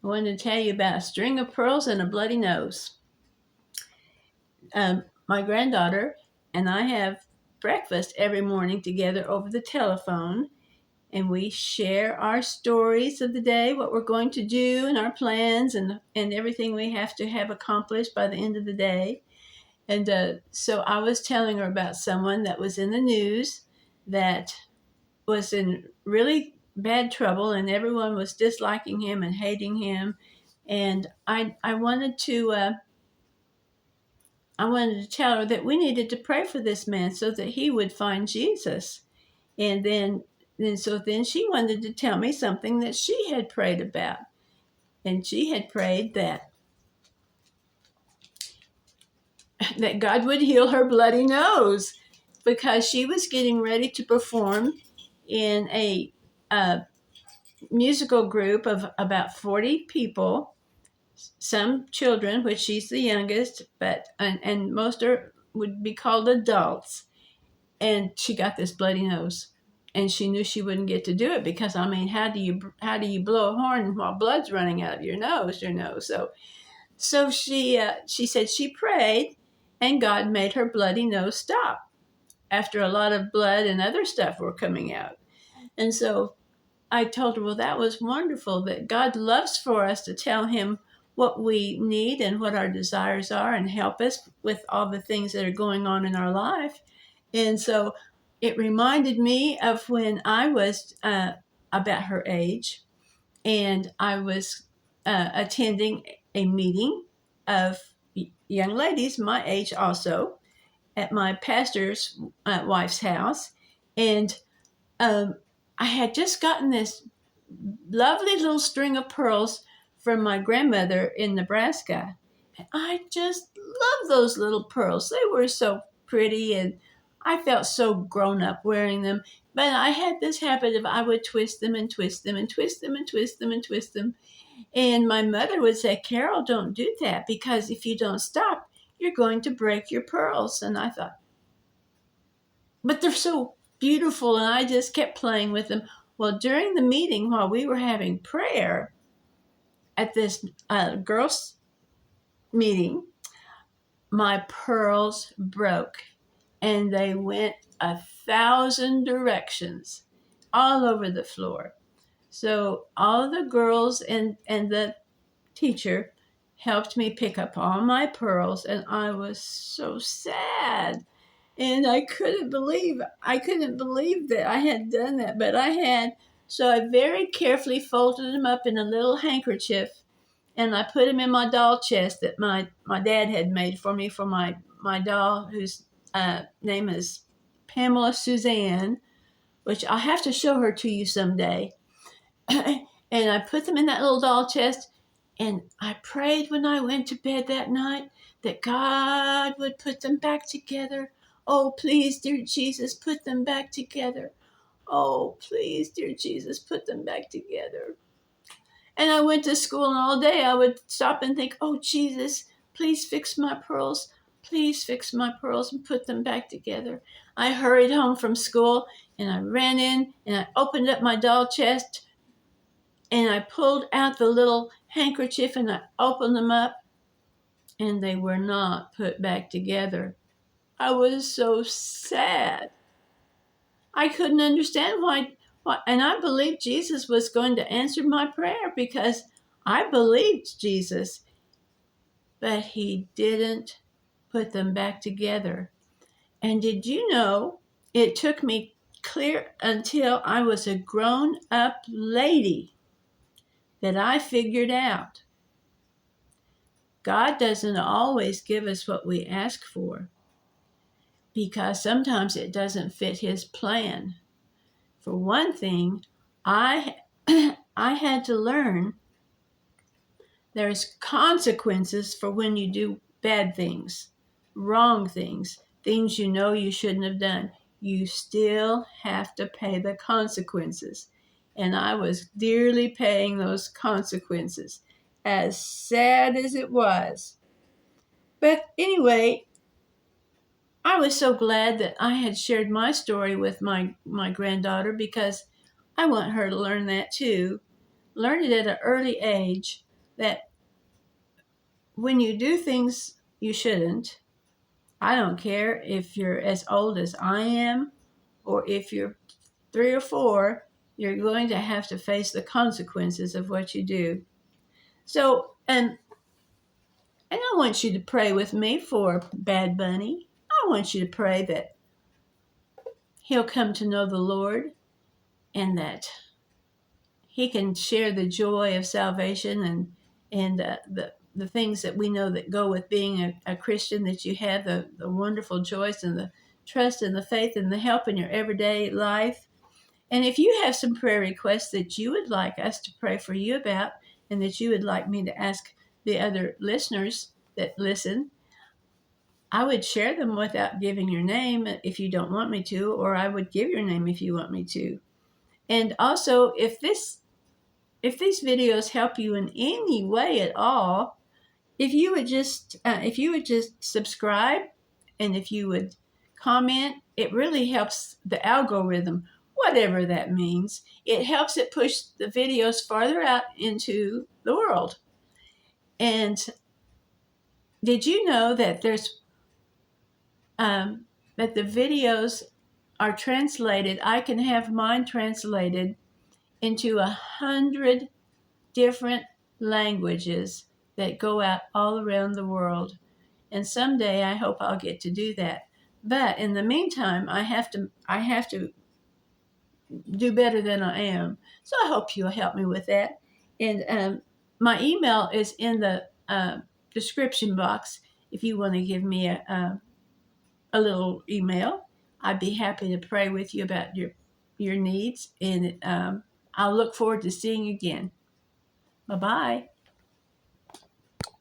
I wanted to tell you about a string of pearls and a bloody nose. My granddaughter and I have breakfast every morning together over the telephone, and we share our stories of the day, what we're going to do, and our plans, and everything we have to have accomplished by the end of the day. And so I was telling her about someone that was in the news that was in really bad trouble, and everyone was disliking him and hating him. And I wanted to tell her that we needed to pray for this man so that he would find Jesus. And then she wanted to tell me something that she had prayed about. And she had prayed that God would heal her bloody nose because she was getting ready to perform in a musical group of about 40 people, some children, which she's the youngest, but and most are would be called adults. And she got this bloody nose, and she knew she wouldn't get to do it because, I mean, how do you blow a horn while blood's running out of your nose? So she said she prayed, and God made her bloody nose stop after a lot of blood and other stuff were coming out. And so I told her, well, that was wonderful that God loves for us to tell him what we need and what our desires are and help us with all the things that are going on in our life. And so it reminded me of when I was about her age, and I was attending a meeting of young ladies my age also at my pastor's wife's house. And um, I had just gotten this lovely little string of pearls from my grandmother in Nebraska. And I just love those little pearls. They were so pretty, and I felt so grown up wearing them. But I had this habit of I would twist them and twist them and twist them and twist them and twist them. And my mother would say, Carol, don't do that because if you don't stop, you're going to break your pearls. And I thought, but they're so beautiful. And I just kept playing with them. Well, during the meeting, while we were having prayer at this girls' meeting, my pearls broke and they went 1,000 directions all over the floor. So all the girls and the teacher helped me pick up all my pearls, and I was so sad. And I couldn't believe that I had done that, but I had. So I very carefully folded them up in a little handkerchief, and I put them in my doll chest that my dad had made for me for my doll, whose name is Pamela Suzanne, which I'll have to show her to you someday. And I put them in that little doll chest, and I prayed when I went to bed that night that God would put them back together. Oh, please, dear Jesus, put them back together. Oh, please, dear Jesus, put them back together. And I went to school, and all day I would stop and think, oh, Jesus, please fix my pearls. Please fix my pearls and put them back together. I hurried home from school, and I ran in, and I opened up my doll chest, and I pulled out the little handkerchief, and I opened them up, and they were not put back together. I was so sad. I couldn't understand why, and I believed Jesus was going to answer my prayer because I believed Jesus, but he didn't put them back together. And did you know it took me clear until I was a grown up lady that I figured out God doesn't always give us what we ask for because sometimes it doesn't fit his plan. For one thing, I I had to learn there's consequences for when you do bad things, wrong things, things you know you shouldn't have done. You still have to pay the consequences. And I was dearly paying those consequences, as sad as it was. But anyway, I was so glad that I had shared my story with my granddaughter because I want her to learn that too. Learn it at an early age. that when you do things you shouldn't, I don't care if you're as old as I am or if you're 3 or 4, you're going to have to face the consequences of what you do. So, and I want you to pray with me for Bad Bunny. I want you to pray that he'll come to know the Lord and that he can share the joy of salvation and the things that we know that go with being a Christian, that you have the wonderful joys and the trust and the faith and the help in your everyday life. And if you have some prayer requests that you would like us to pray for you about and that you would like me to ask the other listeners that listen, I would share them without giving your name if you don't want me to, or I would give your name if you want me to. And also, if these videos help you in any way at all, if you would just subscribe and if you would comment, it really helps the algorithm, whatever that means. It helps it push the videos farther out into the world. And did you know that that the videos are translated? I can have mine translated into 100 different languages that go out all around the world. And someday I hope I'll get to do that. But in the meantime, I have to do better than I am. So I hope you'll help me with that. And my email is in the description box. If you want to give me a little email, I'd be happy to pray with you about your needs. And I'll look forward to seeing you again. Bye bye.